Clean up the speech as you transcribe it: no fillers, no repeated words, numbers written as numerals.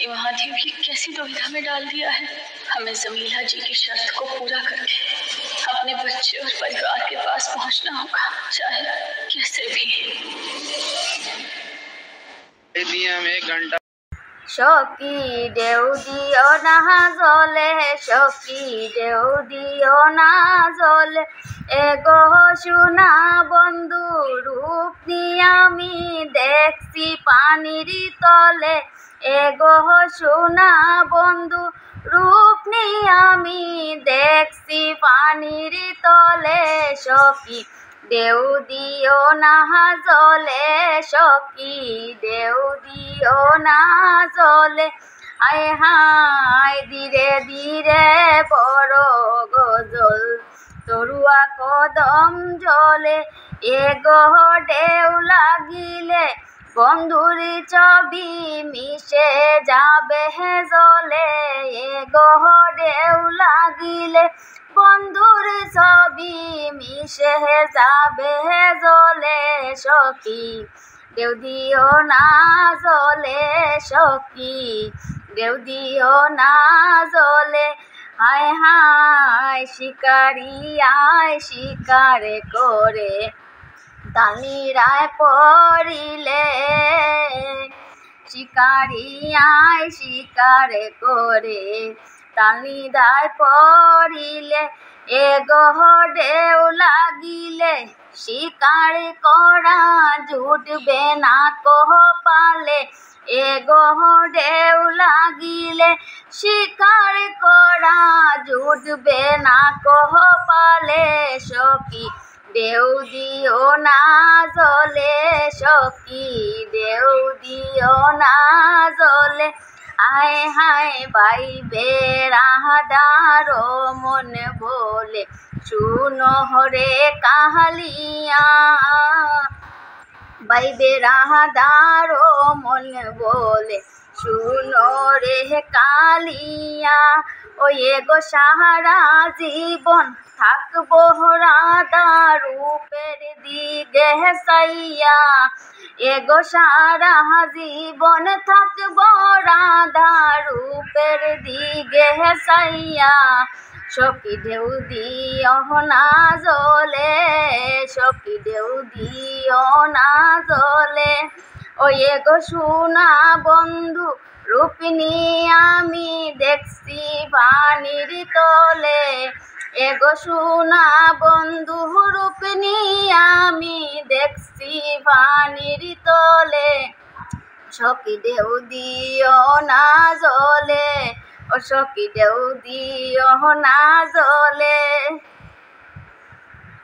ये महादेव की कैसी दुविधा में डाल दिया है। हमें जमीला जी की शर्त को पूरा करके अपने बच्चे और परिवार के पास पहुंचना होगा, चाहे कैसे भी। एक घंटा সখী ঢেউ দিও না জলে, সখী ঢেউ দিও না জলে, এগো সোনা বন্ধু রূপ নিয়ে আমি দেখছি পানির তলে, এগো সোনা বন্ধু রূপ নিয়ে আমি দেখছি পানির তলে, সখী ঢেউ দিও না জলে, সখী ঢেউ দিও না জলে, আয় হায় ধীরে ধীরে বড় গজল তরুয়া কদম জলে, এগো ঢেউ লাগিলে বন্ধুর ছবি মিশে যাবে জলে, এগো ঢেউ লাগিলে বন্ধুর ছবি মিশে যাবে জলে, সখী ঢেউ দিও না জলে, সখী ঢেউ দিও না জলে, হায় হায় শিকারি আয় শিকার করে তালিরায় পড়িলে, শিকারি আয় শিকার করে তালিরায় পড়িলে, এগো ঢেউ লাগিলে শিকার করা জুটবে না কপালে, এগো ঢেউ লাগিলে শিকার করা জুটবে না কপালে, সখী ঢেউ দিও না জলে, সখী ঢেউ দিও না জলে, আয় হায় বাইবে রাহাদার মন বলে শুনো রে কাহালিয়া, বাইবে রাহাদার মন বলে শুনো রে কালিয়া, ওই এগো সাহারা জীবন থাকবো রাধা রূপের দিকে সাইয়া, এগো সারা জীবন থাকবো রাধা রূপের দিকে সাইয়া, সখী ঢেউ দিও না জলে, সখী ঢেউ দিও না জলে, ওই এগো সোনা বন্ধু রূপ নিয়ে আমি দেখছি পানির তলে, এগো সোনা বন্ধু রূপ নিয়ে আমি দেখছি পানির তলে, সখী ঢেউ দিও না জলে, ও সখী ঢেউ দিও না জলে।